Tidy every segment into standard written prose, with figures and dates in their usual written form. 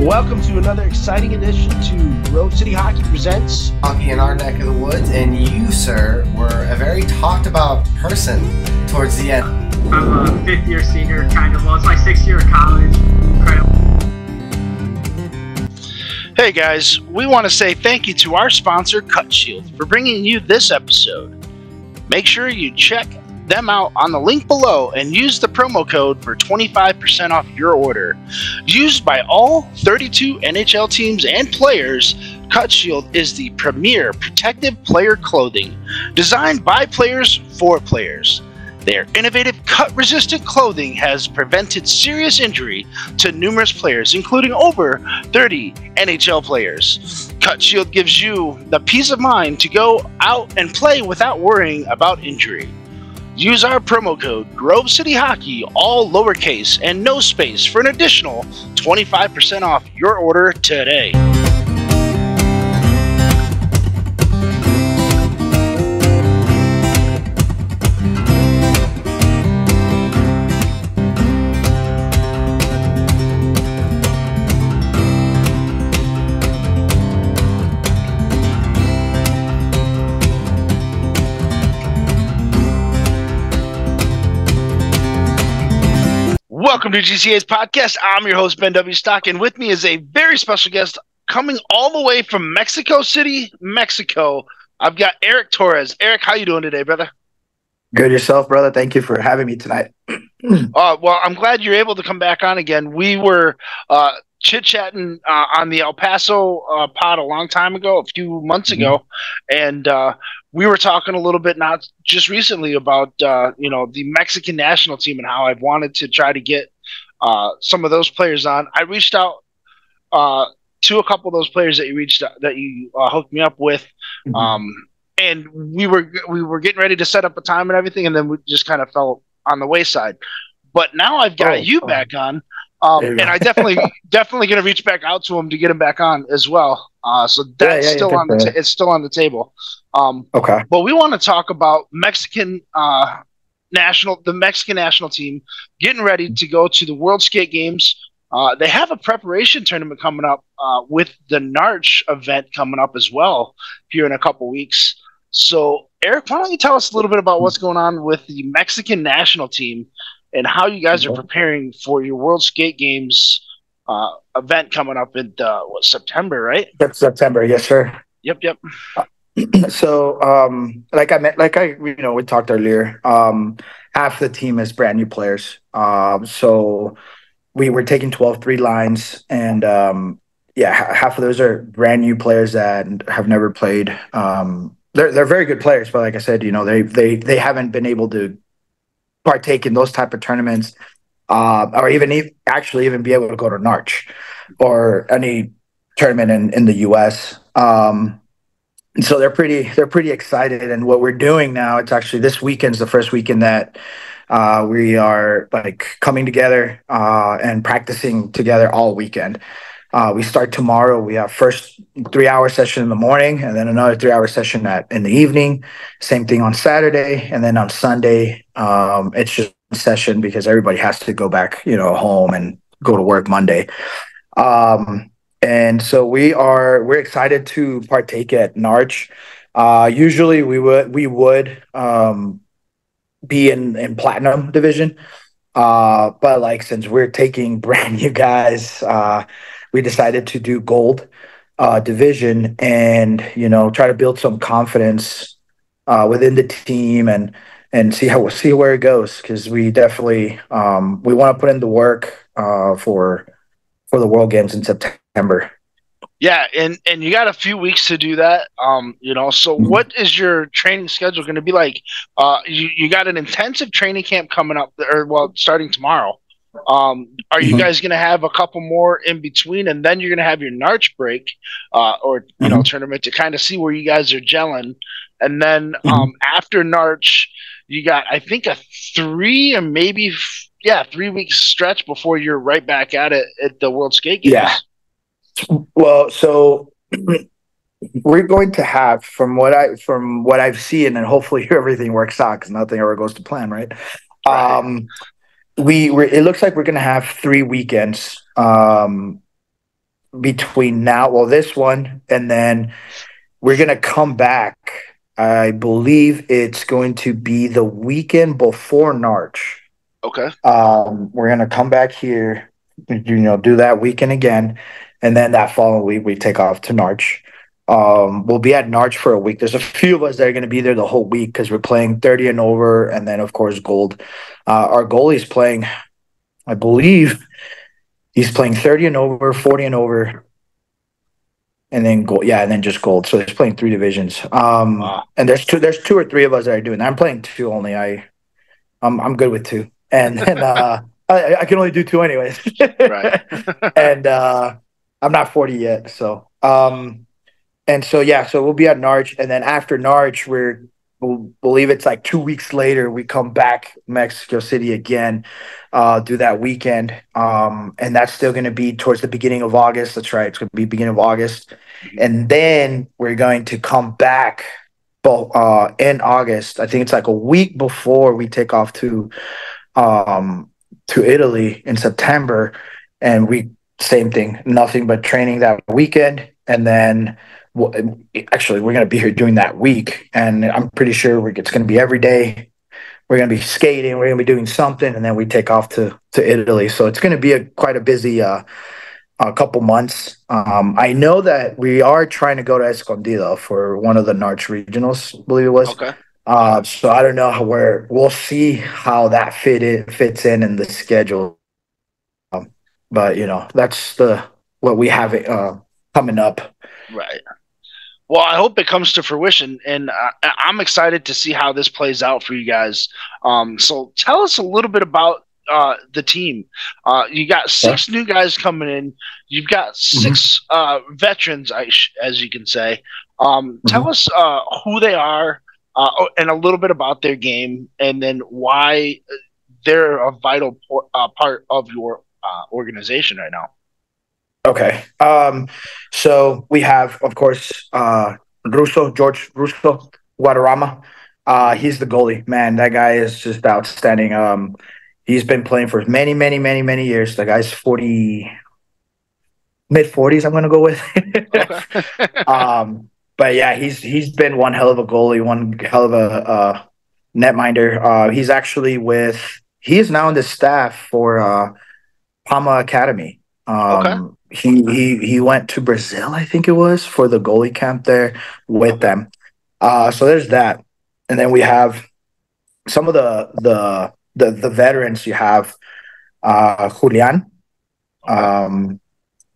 Welcome to another exciting edition to Grove City Hockey Presents Hockey in our neck of the woods, and you, sir, were a very talked about person towards the end. I'm a fifth-year senior, kind of. Well, it's my sixth year of college. Incredible. Hey guys, we want to say thank you to our sponsor, Cut Shield, for bringing you this episode. Make sure you check them out on the link below and use the promo code for 25% off your order. Used by all 32 NHL teams and players, Cut Shield is the premier protective player clothing designed by players for players. Their innovative cut-resistant clothing has prevented serious injury to numerous players, including over 30 NHL players. Cut Shield gives you the peace of mind to go out and play without worrying about injury. Use our promo code GroveCityHockey, all lowercase and no space, for an additional 25% off your order today. Welcome to GCA's podcast. I'm your host, Ben W. Stock, and with me is a very special guest coming all the way from Mexico City, Mexico. I've got Eric Torres. Eric, how you doing today, brother? Good yourself, brother. Thank you for having me tonight. Well, I'm glad you're able to come back on again. We were chit-chatting on the El Paso pod a long time ago, a few months ago, and we were talking a little bit, not just recently, about the Mexican national team and how I've wanted to try to get some of those players on. I reached out to a couple of those players that you hooked me up with, and we were getting ready to set up a time and everything, and then we just kind of fell on the wayside. But now I've got you back on, and I definitely going to reach back out to him to get him back on as well. So that's it's still on the table. Okay. But we want to talk about the Mexican national team getting ready to go to the World Skate Games. They have a preparation tournament coming up with the NARCH event coming up as well here in a couple weeks. So, Eric, why don't you tell us a little bit about what's going on with the Mexican national team and how you guys are preparing for your World Skate Games event coming up in September, right? That's September, yes, sir. Yep. So, we talked earlier. Half the team is brand new players. So we were taking 12-3 lines, and half of those are brand new players that have never played. They're very good players, but like I said, they haven't been able to partake in those type of tournaments, or even be able to go to NARCH or any tournament in the U.S. So they're pretty excited. And what we're doing now, it's actually this weekend's the first weekend that we are coming together and practicing together all weekend. We start tomorrow. We have first 3-hour session in the morning, and then another 3-hour session in the evening. Same thing on Saturday, and then on Sunday, it's just a session because everybody has to go back, home and go to work Monday. And so we're excited to partake at NARCH. Usually we would be in platinum division, but since we're taking brand new guys, we decided to do gold division and try to build some confidence within the team and see where it goes, because we definitely we want to put in the work for the World Games in September. Yeah, and you got a few weeks to do that. So what is your training schedule going to be like? You got an intensive training camp coming up, starting tomorrow. Are you guys going to have a couple more in between, and then you're going to have your NARCH break tournament to kind of see where you guys are gelling, and then after NARCH, you got, I think, a 3 week stretch before you're right back at it at the World Skate Games. Yeah. Well, so we're going to have, from what I've seen, and hopefully everything works out because nothing ever goes to plan, right? It looks like we're going to have 3 weekends between now, well, this one, and then we're going to come back. I believe it's going to be the weekend before Narch. Okay. We're going to come back here, do that weekend again. And then that following week, we take off to Narch. We'll be at Narch for a week. There's a few of us that are going to be there the whole week because we're playing 30 and over, and then, of course, gold. Our goalie's playing, I believe, he's playing 30 and over, 40 and over, and then gold. Yeah, and then just gold. So he's playing 3 divisions. Wow. And there's two or three of us that are doing that. I'm playing 2 only. I'm good with 2, and then I can only do 2 anyways. Right. And I'm not 40 yet, so. And so, yeah, so we'll be at Narch. And then after Narch, we'll believe it's like 2 weeks later, we come back Mexico City again, do that weekend. And that's still going to be towards the beginning of August. That's right. It's going to be beginning of August. And then we're going to come back in August. I think it's like a week before we take off to Italy in September. And same thing, nothing but training that weekend. And then actually, we're going to be here doing that week, and I'm pretty sure it's going to be every day. We're going to be skating. We're going to be doing something, and then we take off to Italy. So it's going to be quite a busy couple months. I know that we are trying to go to Escondido for one of the Narch regionals, I believe it was. Okay. So I don't know we'll see how that fits in the schedule. But that's what we have coming up. Right. Well, I hope it comes to fruition, and I'm excited to see how this plays out for you guys. So tell us a little bit about the team. You got 6 new guys coming in. You've got 6 veterans, as you can say. Tell us who they are and a little bit about their game, and then why they're a vital part of your organization right now. Okay. So we have, of course, George Russo Guadarrama. He's the goalie, man. That guy is just outstanding. He's been playing for many, many, many, many years. The guy's mid-40s, I'm going to go with. Okay. But yeah, he's been one hell of a goalie, one hell of a netminder. He is now in the staff for Pama Academy. Okay. He went to Brazil, I think it was, for the goalie camp there with them. So there's that, and then we have some of the veterans. You have Julian,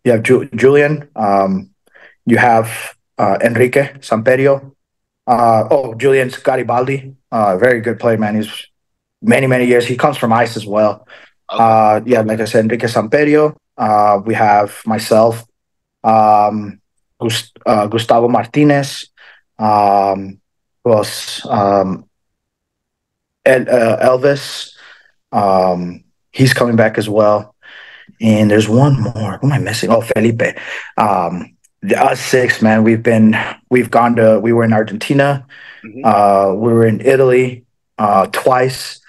you have Julian, you have Enrique Samperio. Julian Garibaldi, very good player, man. He's many years. He comes from ICE as well. Okay. Like I said, Enrique Samperio. We have myself, Gustavo Martinez, who else? Elvis. He's coming back as well. And there's one more. Who am I missing? Oh, Felipe. Us 6, man. We were in Argentina. We were in Italy twice.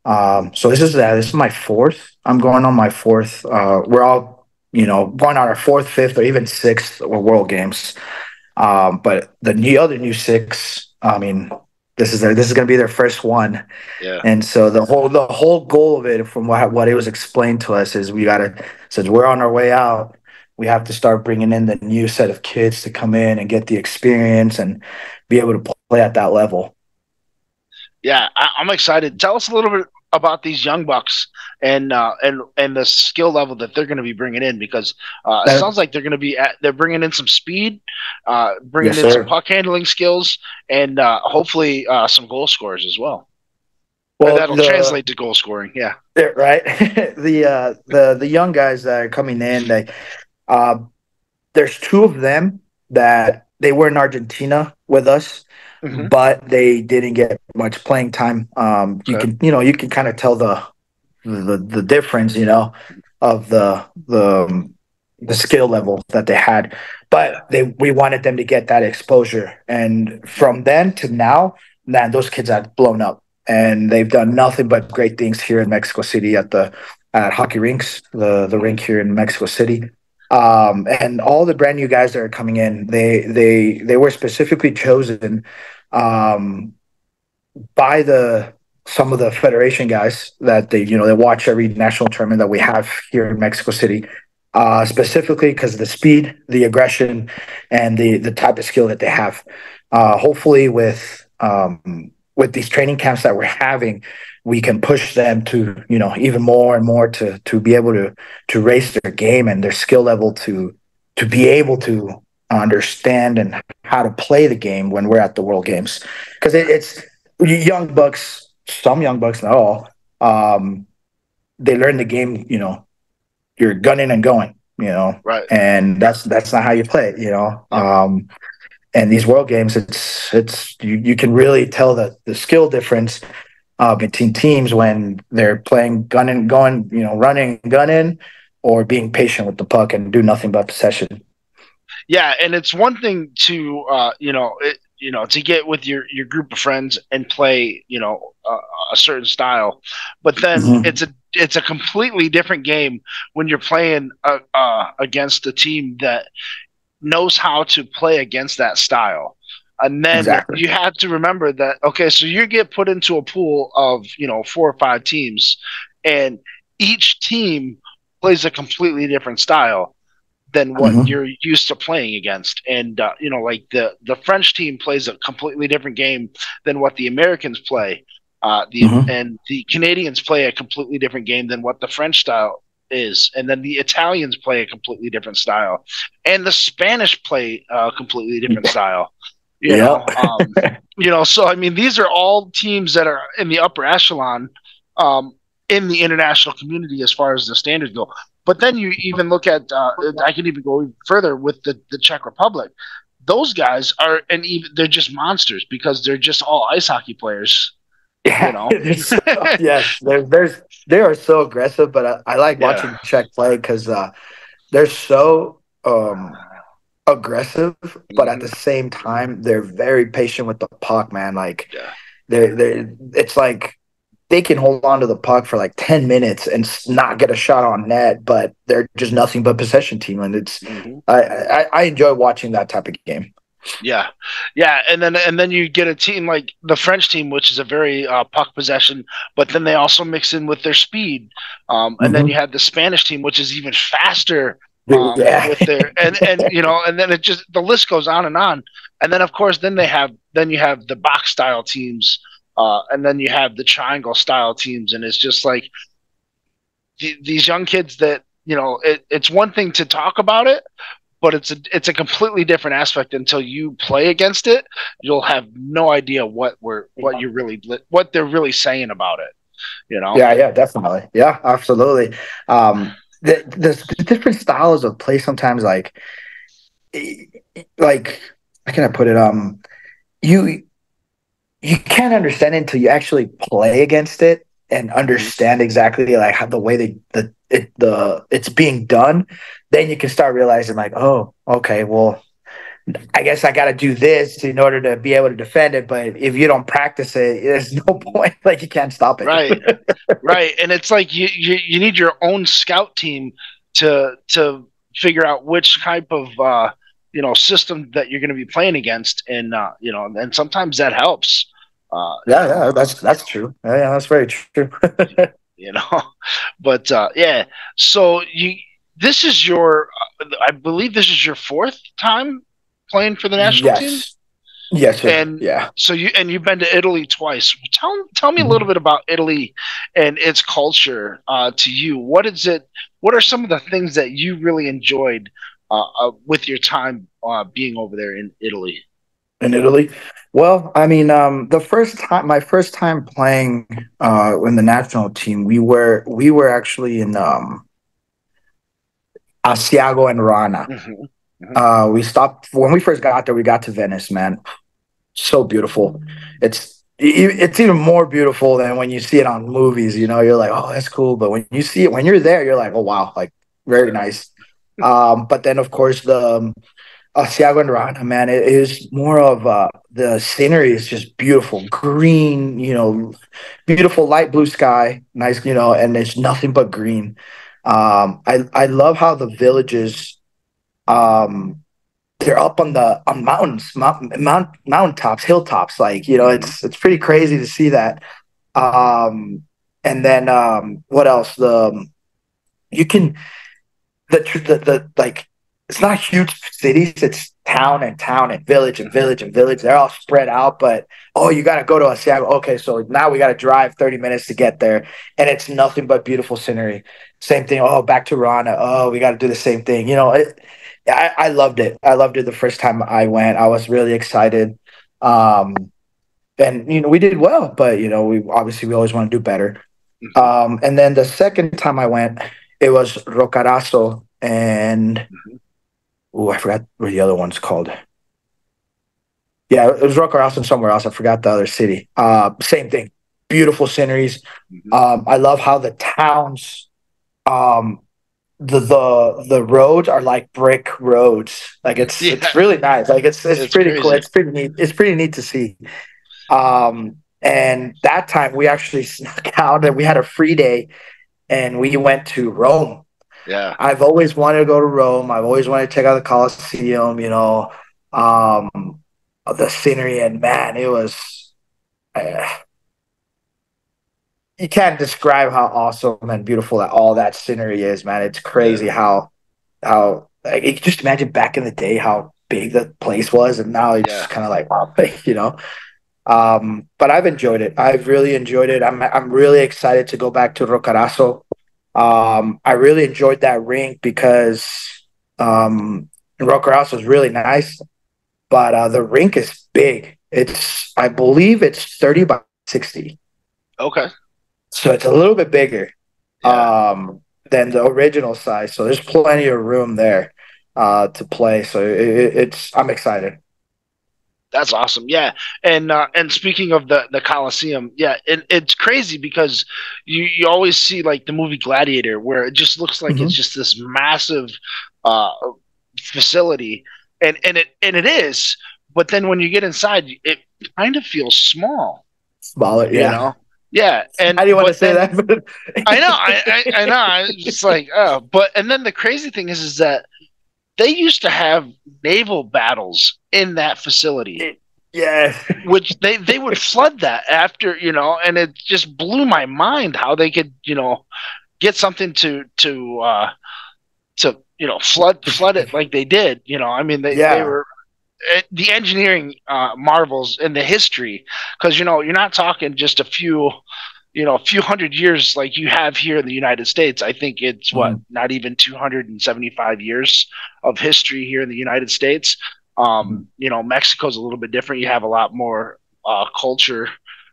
So this is my 4th. I'm going on my 4th. We're all, going on our 4th, 5th, or even 6th World Games. But the other new 6, I mean, this is going to be their first one. Yeah. And so the whole goal of it, from what it was explained to us, is since we're on our way out, we have to start bringing in the new set of kids to come in and get the experience and be able to play at that level. Yeah, I'm excited. Tell us a little bit about these young bucks and the skill level that they're going to be bringing in, because it sounds like they're bringing in some speed, bringing in some puck handling skills, and hopefully some goal scorers as well. Well, that'll translate to goal scoring. Yeah, right. The young guys that are coming in, there's 2 of them that they were in Argentina with us. But they didn't get much playing time. You can kind of tell the difference, of the skill level that they had. But we wanted them to get that exposure, and from then to now, man, those kids have blown up, and they've done nothing but great things here in Mexico City at hockey rinks, the rink here in Mexico City. And all the brand new guys that are coming in, they were specifically chosen um, by some of the federation guys that they watch every national tournament that we have here in Mexico City, specifically because of the speed, the aggression, and the type of skill that they have. Hopefully, with these training camps that we're having, we can push them to even more and more to be able to raise their game and their skill level to be able to understand and how to play the game when we're at the World Games, because it's young bucks, some young bucks, not all. They learn the game. You're gunning and going. Right. And that's not how you play it. Yeah. And these World Games, it's you can really tell the skill difference between teams when they're playing gun and going, running gun in, or being patient with the puck and do nothing but possession. Yeah, and it's one thing to to get with your group of friends and play a certain style, but then it's a completely different game when you're playing against a team that knows how to play against that style. And then you have to remember that, okay, so you get put into a pool of 4 or 5 teams, and each team plays a completely different style than what you're used to playing against. And like the French team plays a completely different game than what the Americans play. And the Canadians play a completely different game than what the French style is, and then the Italians play a completely different style, and the Spanish play a completely different style. So I mean, these are all teams that are in the upper echelon in the international community as far as the standards go. But then you even look at I can even go even further with the Czech Republic. Those guys they're just monsters because they're just all ice hockey players. Yes, they are so aggressive, but I like watching Czech play because they're so aggressive, but at the same time they're very patient with the puck, man. Like it's like they can hold on to the puck for like 10 minutes and not get a shot on net, but they're just nothing but possession team, and it's I enjoy watching that type of game. Yeah, and then you get a team like the French team, which is a very puck possession, but then they also mix in with their speed, and then you have the Spanish team, which is even faster with their and then it just, the list goes on, and then of course then you have the box style teams, and then you have the triangle style teams, and it's just like these young kids that it's one thing to talk about it, but it's a completely different aspect until you play against it. You'll have no idea what they're really saying about it. Yeah, definitely. Yeah, absolutely. The different styles of play sometimes, like how can I put it? You can't understand it until you actually play against it and understand exactly like how the way it's being done. Then you can start realizing like, oh, okay, well, I guess I got to do this in order to be able to defend it. But if you don't practice it, there's no point. Like, you can't stop it. Right. And it's like you need your own scout team to figure out which type of system that you're going to be playing against, and and sometimes that helps. That's true. Yeah, that's very true. But so this is I believe this is your 4th time playing for the national team. Yes, sir. And so you've been to Italy twice. Tell me a little bit about Italy and its culture to you. What is it? What are some of the things that you really enjoyed with your time being over there in Italy? In Italy, well, I mean, my first time playing in the national team, we were actually in Asiago and Rana. We stopped when we first got there. We got to Venice, man. So beautiful. It's even more beautiful than when you see it on movies. You're like, oh, that's cool. But when you see it, when you're there, you're like, oh, wow, like very nice. But then, of course, the Asiago and Rana, man, it is more of the scenery is just beautiful, green, beautiful light blue sky, nice, and there's nothing but green. I love how the villages They're up on mountains, mountaintops, hilltops. Like, it's pretty crazy to see that. And then what else? You can the like it's not huge cities. It's town and village and village and village. They're all spread out, but you got to go to a Seattle. Okay, so now we got to drive 30 minutes to get there, and it's nothing but beautiful scenery. Same thing. Oh, back to Rana. Oh, we got to do the same thing. I loved it. I loved it the first time I went. I was really excited. And we did well, but we always want to do better. And then the second time I went, it was Rocarazo and I forgot what the other one's called. Yeah, it was Rocarazo and somewhere else. I forgot the other city. Same thing. Beautiful sceneries. I love how the towns, the roads are like brick roads. Like it's really nice. Like it's pretty crazy. cool. It's pretty neat. It's pretty neat to see. And that time we actually snuck out and we had a free day and we went to Rome. Yeah. I've always wanted to go to Rome. I've always wanted to check out the Colosseum, the scenery, and man, it was, you can't describe how awesome and beautiful that that scenery is, man. It's crazy how like, you just imagine back in the day how big the place was, and now it's just kind of like, wow, But I've enjoyed it. I've really enjoyed it. I'm really excited to go back to Rocarazo. I really enjoyed that rink because Rocarazo is really nice, but the rink is big. I believe it's 30 by 60. Okay. So it's a little bit bigger than the original size. So there's plenty of room there to play. So I'm excited. That's awesome. Yeah. And speaking of the Coliseum, it's crazy because you always see like the movie Gladiator where it just looks like it's just this massive facility and it is, but then when you get inside it kind of feels small. Smaller, yeah. Yeah. And I didn't want to say that, but I know. I know. It's like, and then the crazy thing is that they used to have naval battles in that facility. Yeah. Which they would flood that after, and it just blew my mind how they could, get something to flood it like they did. I mean, they were the engineering marvels in the history, because, you're not talking just a few hundred years like you have here in the United States. I think it's not even 275 years of history here in the United States. Mexico's a little bit different. You have a lot more culture,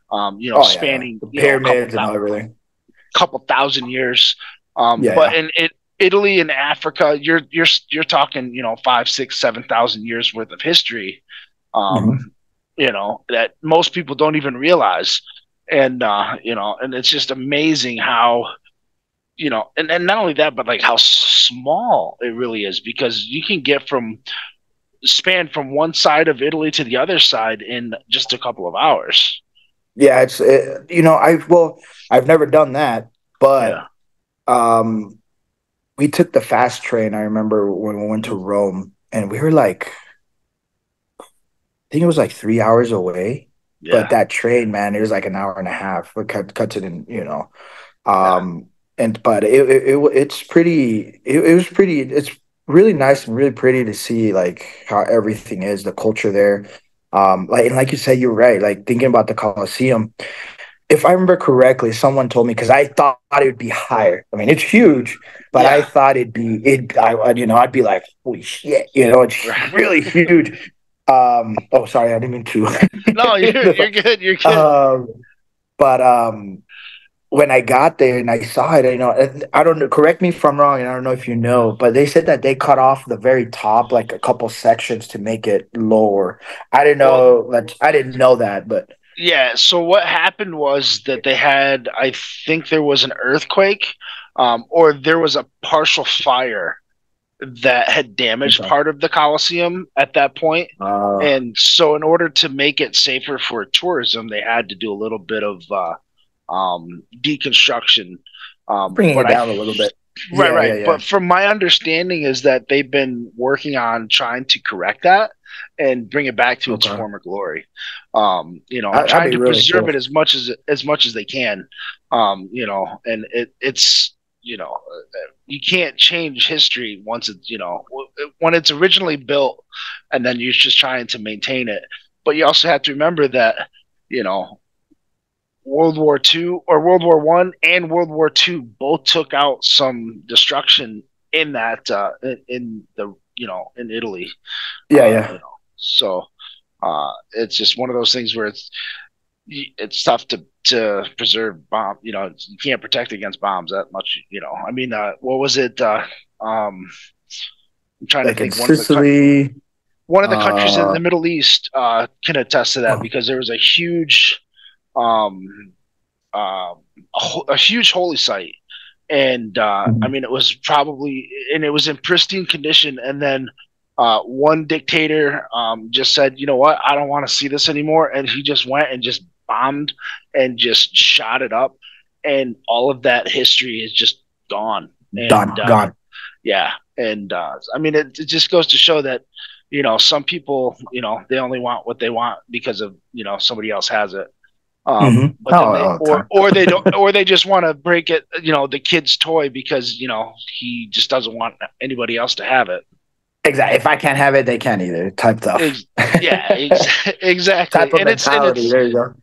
spanning the pyramids and everything. Couple thousand years. But in Italy and Africa, you're talking 5, 6, 7,000 years worth of history. That most people don't even realize. And and it's just amazing how and not only that, but like how small it really is, because you can span from one side of Italy to the other side in just a couple of hours. Yeah, I've never done that, but we took the fast train. I remember when we went to Rome, and we were like, I think it was like 3 hours away. Yeah. But that train, man, it was like an hour and a half. It cuts it in, but it's pretty. It was pretty. It's really nice and really pretty to see like how everything is, the culture there. Like you said, you're right. Like thinking about the Colosseum, if I remember correctly, someone told me, because I thought it would be higher. I mean, it's huge, but I thought I'd be like, holy shit, it's really huge. Sorry, I didn't mean to. No, you're good. You're good. But when I got there and I saw it, I don't know, correct me if I'm wrong, and I don't know if you know, but they said that they cut off the very top, like a couple sections to make it lower. I didn't know that, but. Yeah, so what happened was that they had, I think there was an earthquake, or there was a partial fire that had damaged part of the Colosseum at that point. And so in order to make it safer for tourism, they had to do a little bit of deconstruction. Bringing it down a little bit. Right, Yeah, right. yeah, yeah. But from my understanding is that they've been working on trying to correct that and bring it back to its Okay. former glory. That'd Trying be to really preserve cool. it as much as they can. And it's you can't change history once it's when it's originally built, and then you're just trying to maintain it. But you also have to remember that you know World War II or World War One and World War II both took out some destruction in that in the in Italy, Yeah, yeah. so it's just one of those things where it's tough to preserve bomb. You can't protect against bombs that much. I mean, what was it? I'm trying to Like in think. Sicily. One of the countries in Uh, the Middle East can attest to that oh, because there was a huge um, a huge holy site, and I mhm. mean it was in pristine condition, and then one dictator just said, you know what, I don't want to see this anymore, and he just went and just bombed and just shot it up, and all of that history is just gone. And Done, gone. yeah, and I mean it just goes to show that some people they only want what they want because of somebody else has it. But then they All the time. or they don't or they just want to break it, the kid's toy because he just doesn't want anybody else to have it. Exactly. If I can't have it, they can't either. Type stuff. Ex- yeah, exactly. Type of mentality. There you go.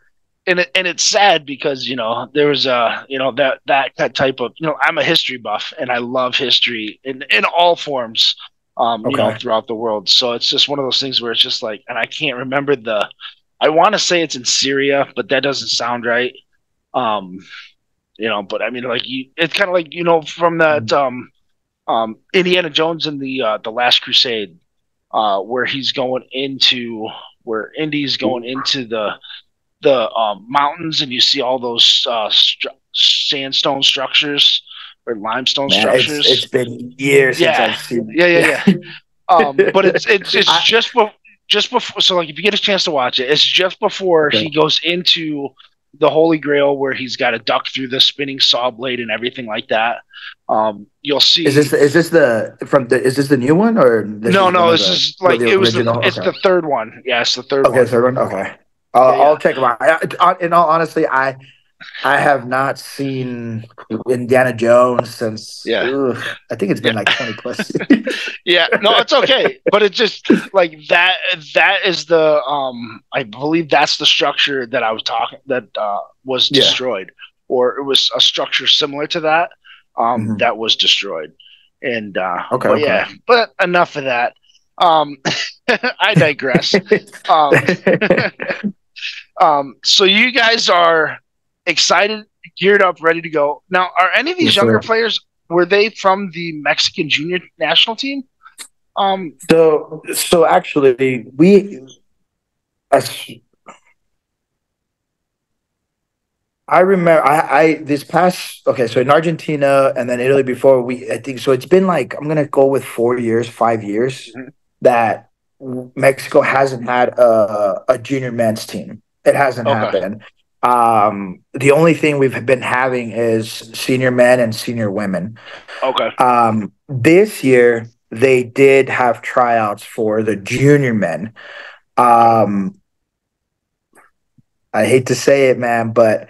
And it's sad because there was that type of I'm a history buff and I love history in all forms, Okay. throughout the world. So it's just one of those things where it's just like, and I can't remember I want to say it's in Syria, but that doesn't sound right. Um, but I mean, like it's kind of like from that Indiana Jones and the Last Crusade, where he's going into where Indy's going into the mountains, and you see all those sandstone structures or limestone Man, it's structures. been years since Yeah, I've seen. yeah, yeah, Yeah. yeah. But it's I, just before. So like, if you get a chance to watch it, it's just before okay. he goes into the Holy Grail, where he's got to duck through the spinning saw blade and everything like that. You'll see. Is this the new one or this No, is one no, of this is the like the original? it's Okay. the third one. Yeah, it's the third Okay, one. third one. Okay. Yeah, I'll yeah, check them out. In all honesty, I have not seen Indiana Jones since yeah, I think it's yeah. been like 20 plus years. Yeah, no, it's okay, but it's just like that. That is the I believe that's the structure that I was talking that was Yeah. destroyed, or it was a structure similar to that Hmm. that was destroyed. And Okay. but Okay. yeah, but enough of that. Um, I digress. Um, so you guys are excited, geared up, ready to go. Now, are any of these Yes, younger sir. players, were they from the Mexican junior national team? Um, So actually, as I remember, I this past okay, so in Argentina and then Italy before I think so. It's been like I'm gonna go with 4 years, 5 years mhm. that Mexico hasn't had a junior men's team. It hasn't Okay, happened. The only thing we've been having is senior men and senior women. okay, This year they did have tryouts for the junior men. okay. Um, I hate to say it, man, but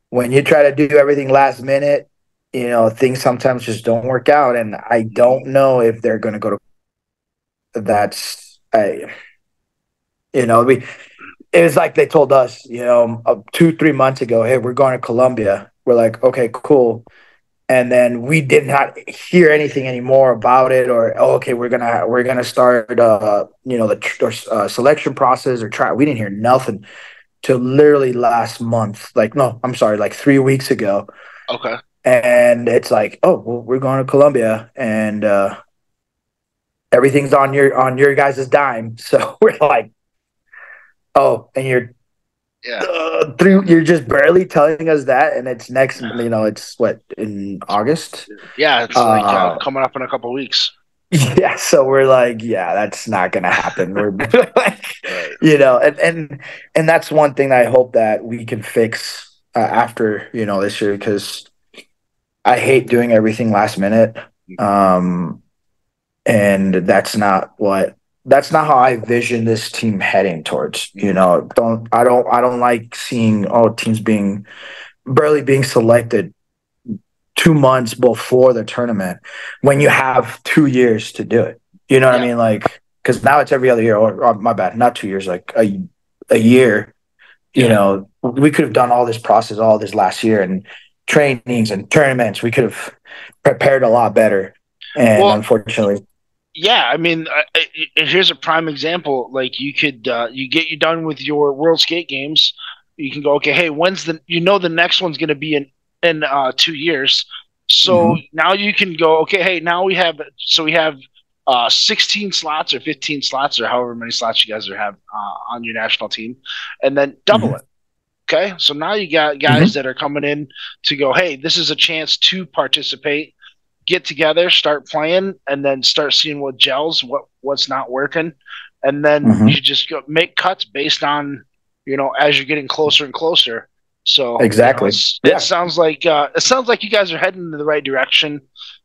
when you try to do everything last minute, things sometimes just don't work out. And I Mhm. don't know if they're going to go to that's, I, we, it was like they told us, 2, 3 months ago, hey, we're going to Colombia. We're like, okay, cool. And then we did not hear anything anymore about it, or okay, we're gonna start, the selection process or try. We didn't hear nothing till literally last month. Like, no, I'm sorry, like 3 weeks ago. Okay. And it's like, oh, well, we're going to Colombia, and everything's on your guys' dime. So we're like, oh, and Yeah. you're just barely telling us that, and it's next. It's what, in August. Yeah, it's like Uh, coming up in a couple weeks. yeah, so we're like, yeah, that's not gonna happen. We're like, Right. and that's one thing I hope that we can fix after this year, because I hate doing everything last minute. And that's not how I vision this team heading towards. You know, I don't like seeing teams barely being selected 2 months before the tournament when you have 2 years to do it. You know what I mean? Like, because now it's every other year. Or my bad, not 2 years, like a year. You know, we could have done all this process all this last year and trainings and tournaments. We could have prepared a lot better. And unfortunately. Yeah, I mean, here's a prime example. Like, you could you done with your World Skate Games. You can go, okay, hey, when's the next one's going to be in 2 years. So now you can go, okay, hey, now we have 16 slots or 15 slots or however many slots you guys have on your national team, and then double it. Okay, so now you got guys that are coming in to go, hey, this is a chance to participate, get together, start playing, and then start seeing what gels, what's not working, and then you just go make cuts based on, as you're getting closer and closer. So exactly, it sounds like you guys are heading in the right direction.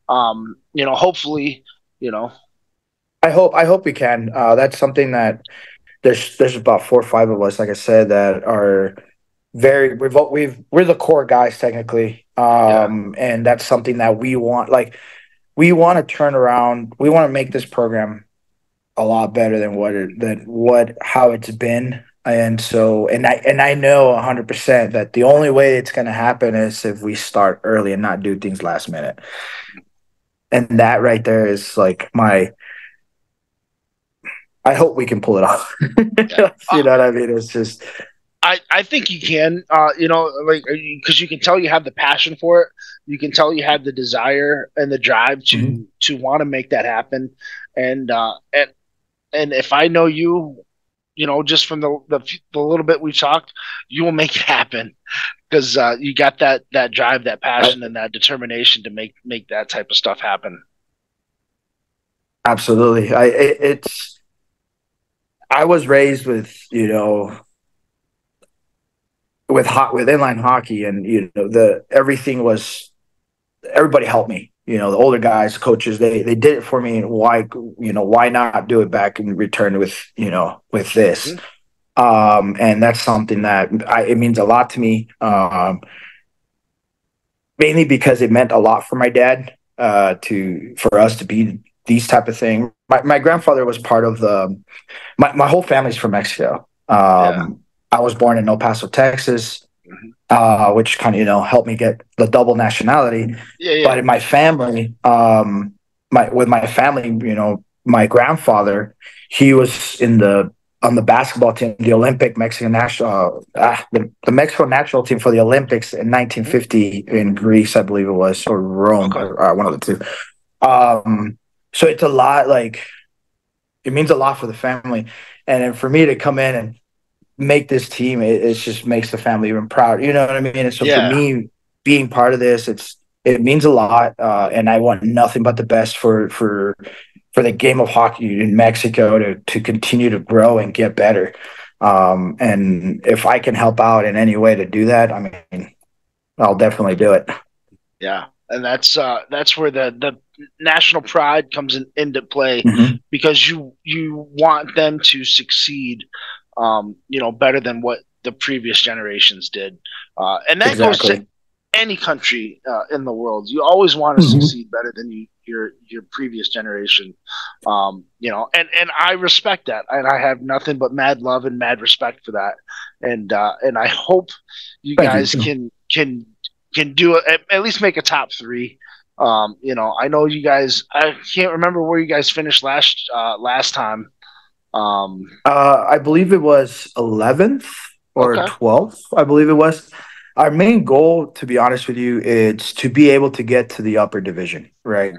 Hopefully, I hope we can. That's something that there's about 4 or 5 of us, like I said, that are we're the core guys technically, and that's something that we want. Like, we want to turn around. We want to make this program a lot better than how it's been. And so, and I know 100% that the only way it's going to happen is if we start early and not do things last minute. And that right there is like I hope we can pull it off. You know what I mean? It's just. I think you can, because you can tell you have the passion for it. You can tell you have the desire and the drive to want to make that happen. And if I know you, just from the little bit we've talked, you will make it happen because you got that drive, that passion, and that determination to make that type of stuff happen. Absolutely. I was raised with, with inline hockey, and everybody helped me. The older guys, coaches, they did it for me. And why not do it back in return with this? And that's something that it means a lot to me. Mainly because it meant a lot for my dad for us to be these type of thing. My grandfather was part of my whole family's from Mexico. I was born in El Paso, Texas, which kind of helped me get the double nationality. But in my family, my grandfather, he was on the basketball team, the Olympic Mexican national, the Mexico national team for the Olympics in 1950 in Greece, I believe it was, or Rome, or one of the two. So it's a lot. Like, it means a lot for the family, and then for me to come in and make this team, it just makes the family even proud. You know what I mean? And so for me, being part of this, it means a lot, and I want nothing but the best for the game of hockey in Mexico to continue to grow and get better. And if I can help out in any way to do that, I mean, I'll definitely do it. Yeah, and that's where the national pride comes into play, because you want them to succeed, better than what the previous generations did, and that goes to any country in the world. You always want to succeed better than your previous generation, and I respect that, and I have nothing but mad love and mad respect for that, and I hope you guys can do it, at least make a top 3. I know you guys. I can't remember where you guys finished last time. I believe it was 11th or 12th. I believe it was. Our main goal, to be honest with you, is to be able to get to the upper division, right?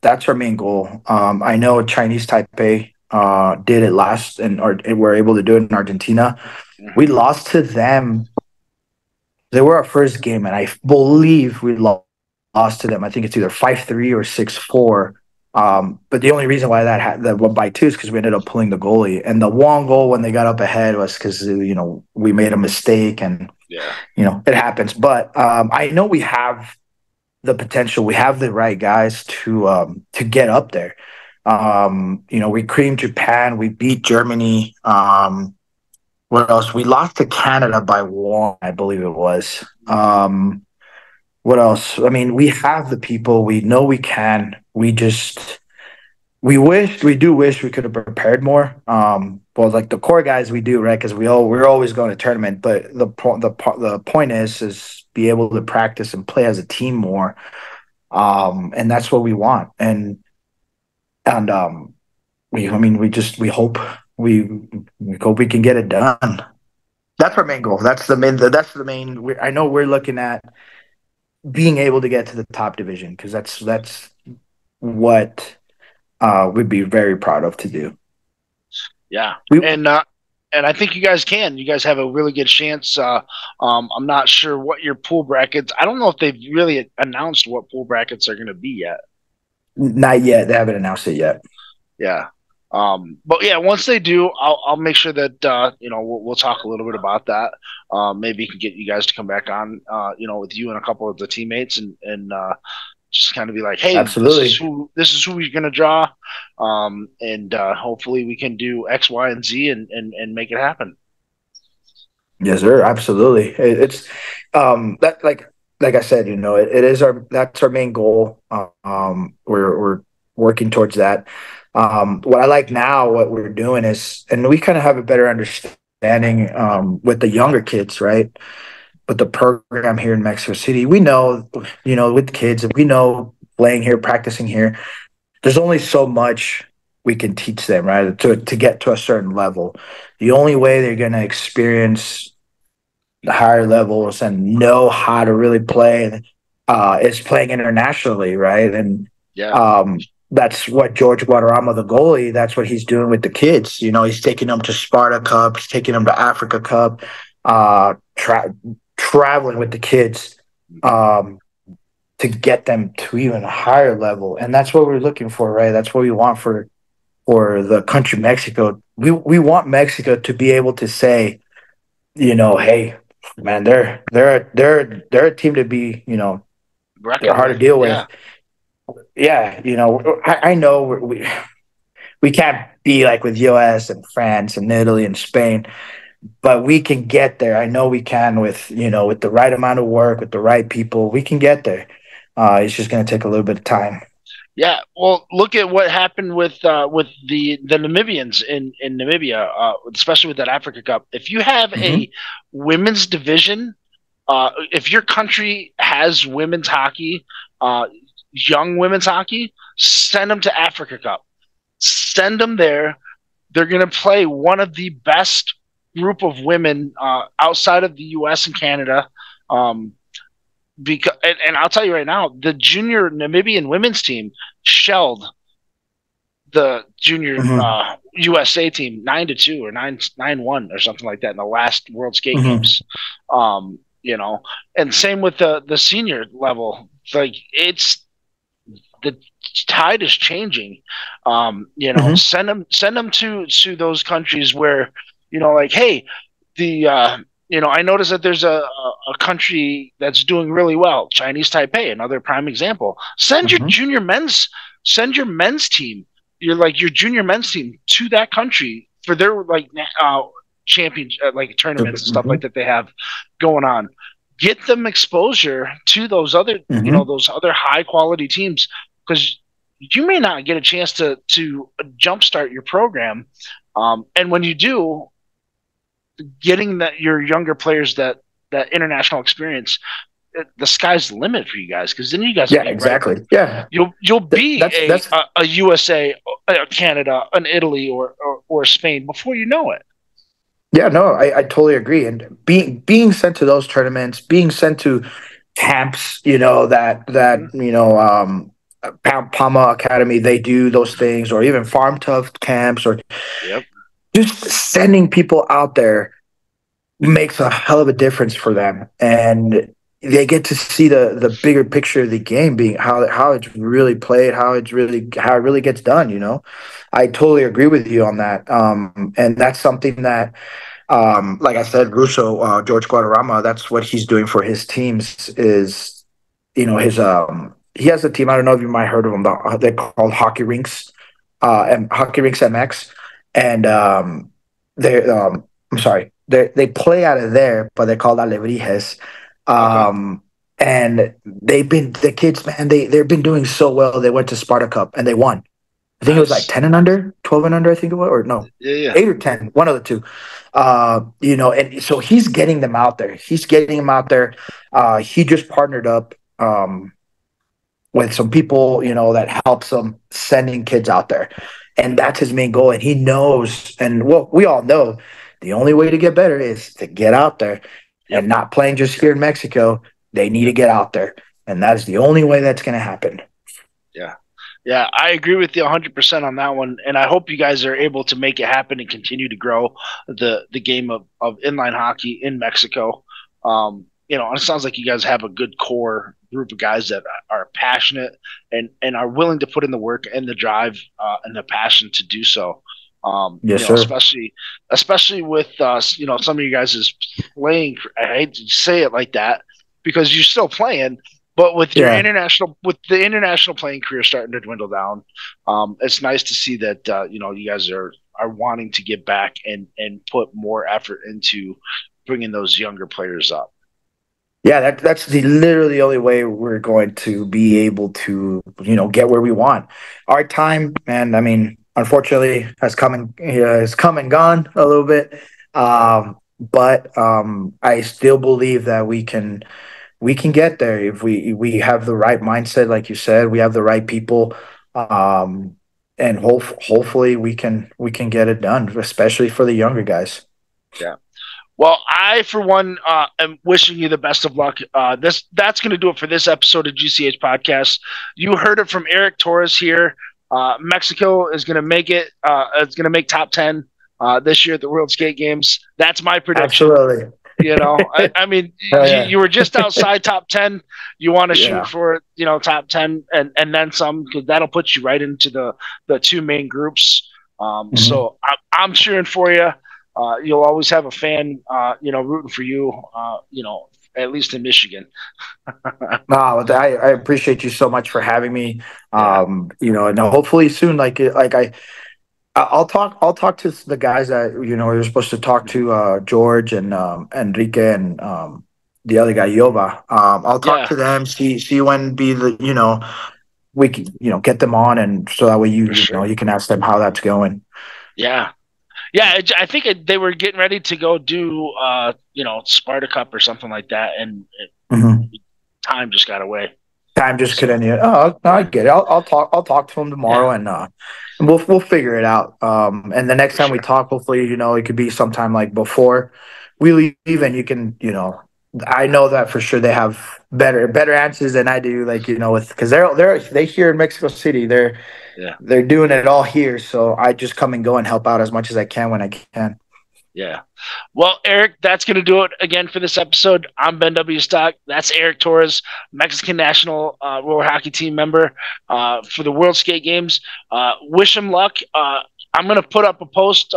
That's our main goal. I know Chinese Taipei did it last, and were able to do it in Argentina. We lost to them. They were our first game, and I believe we lost to them. I think it's either 5-3 or 6-4. But the only reason why that went by 2 is because we ended up pulling the goalie. And the one goal when they got up ahead was because, we made a mistake, and, it happens. But I know we have the potential. We have the right guys to get up there. We creamed Japan. We beat Germany. What else? We lost to Canada by 1, I believe it was. What else? I mean, we have the people. We know we can. We do wish we could have prepared more. Well, like the core guys, we do, right? Because we're always going to tournament. But the point is be able to practice and play as a team more. And that's what we want. And we hope we can get it done. That's our main goal. That's the main. I know we're looking at being able to get to the top division, because that's what we'd be very proud of to do. Yeah, and I think you guys can. You guys have a really good chance. I'm not sure what your pool brackets. I don't know if they've really announced what pool brackets are going to be yet. Not yet. They haven't announced it yet. Yeah. But yeah, once they do, I'll make sure that we'll talk a little bit about that. Maybe we can get you guys to come back on, with you and a couple of the teammates, and just kind of be like, hey, absolutely, this is who we're gonna draw, and hopefully we can do X, Y, and Z and make it happen. Yes, sir. Absolutely. It's that like I said, it is that's our main goal. We're working towards that. What I like now, what we're doing is, and we kind of have a better understanding with the younger kids, right? With the program here in Mexico City, we know, with kids, we know playing here, practicing here, there's only so much we can teach them, right? To get to a certain level. The only way they're going to experience the higher levels and know how to really play is playing internationally, right? And that's what George Guadarrama, the goalie, that's what he's doing with the kids. He's taking them to Sparta Cup, he's taking them to Africa Cup, traveling with the kids to get them to even a higher level. And that's what we're looking for, right? That's what we want for the country Mexico. We want Mexico to be able to say, hey, man, they're a team to be, they're hard to deal with. Yeah, I know we can't be like with US and France and Italy and Spain, but we can get there. I know we can with the right amount of work, with the right people, we can get there. It's just going to take a little bit of time. Yeah, well, look at what happened with the Namibians in Namibia, especially with that Africa Cup. If you have a women's division, if your country has women's hockey, young women's hockey, send them to Africa Cup. Send them there. They're going to play one of the best group of women outside of the U.S. and Canada. Because and I'll tell you right now, the junior Namibian women's team shelled the junior USA team 9-2 or 9-1 or something like that in the last World Skate Games. And same with the senior level. Like, it's the tide is changing. Send them to those countries where, hey, I noticed that there's a country that's doing really well, Chinese Taipei, another prime example. Send your men's team, your junior men's team to that country for their champion tournaments and stuff like that they have going on. Get them exposure to those other those other high quality teams, because you may not get a chance to jumpstart your program, and when you do, getting your younger players that international experience, the sky's the limit for you guys, because then you guys exactly. Yeah, you'll be a USA, a Canada, an Italy, or Spain before you know it. Yeah, no, I totally agree. And being sent to those tournaments, being sent to camps, Pama Academy, they do those things, or even Farm Tough camps, or just sending people out there makes a hell of a difference for them. And they get to see the bigger picture of the game, being how it's really played, how it really gets done. I totally agree with you on that. And that's something that, like I said, George Guadarrama, that's what he's doing for his teams, is his he has a team. I don't know if you might heard of them. They're called Hockey Rinks, and Hockey Rinks MX, and they I'm sorry, they play out of there, but they're called Alebrijes. And the kids, man, they've been doing so well. They went to Sparta Cup and they won. I think it was like 10 and under, 12 and under, I think it was, or no, 8 or 10, one of the two. And so he's getting them out there. He just partnered up with some people, that helps him sending kids out there. And that's his main goal. And he knows, and we all know, the only way to get better is to get out there and not playing just here in Mexico. They need to get out there. And that is the only way that's going to happen. Yeah. Yeah, I agree with you 100% on that one. And I hope you guys are able to make it happen and continue to grow the game of inline hockey in Mexico. It sounds like you guys have a good core group of guys that are passionate and are willing to put in the work and the drive and the passion to do so. Yes, sir. Especially with some of you guys is playing. I hate to say it like that because you're still playing, but with the international playing career starting to dwindle down, it's nice to see that you guys are wanting to get back and put more effort into bringing those younger players up. Yeah, that's literally the only way we're going to be able to get where we want. Our time, and I mean, unfortunately, has come and gone a little bit, but I still believe that we can get there if we have the right mindset, like you said. We have the right people, and hopefully we can get it done, especially for the younger guys. Yeah. Well, I, for one, am wishing you the best of luck. That's going to do it for this episode of GCH Podcast. You heard it from Eric Torres here. Mexico is going to make it. It's going to make top 10 this year at the World Skate Games. That's my prediction. Absolutely. I mean, you were just outside top 10. You want to shoot for, top 10 and then some, because that'll put you right into the two main groups. So I'm cheering for you. You'll always have a fan, rooting for you, at least in Michigan. No, I appreciate you so much for having me. And hopefully soon, I'll talk to the guys that you're supposed to talk to, George and Enrique and the other guy Yoba. I'll talk to them, see when we can get them on, and so that way you can ask them how that's going. Yeah. Yeah, I think they were getting ready to go do, Sparta Cup or something like that, and time just got away. Time just couldn't. I get it. I'll talk to him tomorrow, and we'll figure it out. And the next time we talk, hopefully, it could be sometime like before we leave, and you can, I know that for sure they have better answers than I do. Because they here in Mexico City, they're doing it all here. So I just come and go and help out as much as I can when I can. Yeah. Well, Eric, that's going to do it again for this episode. I'm Ben W. Stock. That's Eric Torres, Mexican national roller hockey team member for the World Skate Games. Wish him luck. I'm going to put up a post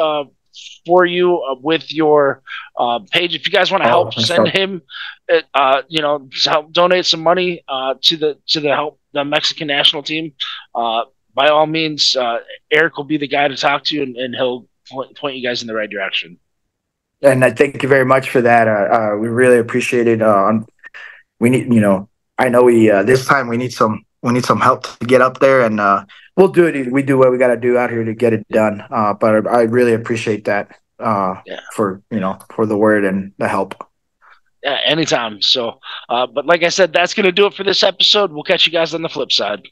for you with your page. If you guys want to help, send him, help donate some money to the Mexican national team. By all means, Eric will be the guy to talk to, and he'll point you guys in the right direction. And I thank you very much for that. We really appreciate it. We need, I know this time we need some help to get up there, and we'll do it. We do what we got to do out here to get it done. But I really appreciate that for the word and the help. Yeah, anytime. So, but like I said, that's going to do it for this episode. We'll catch you guys on the flip side.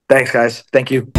Thanks, guys. Thank you.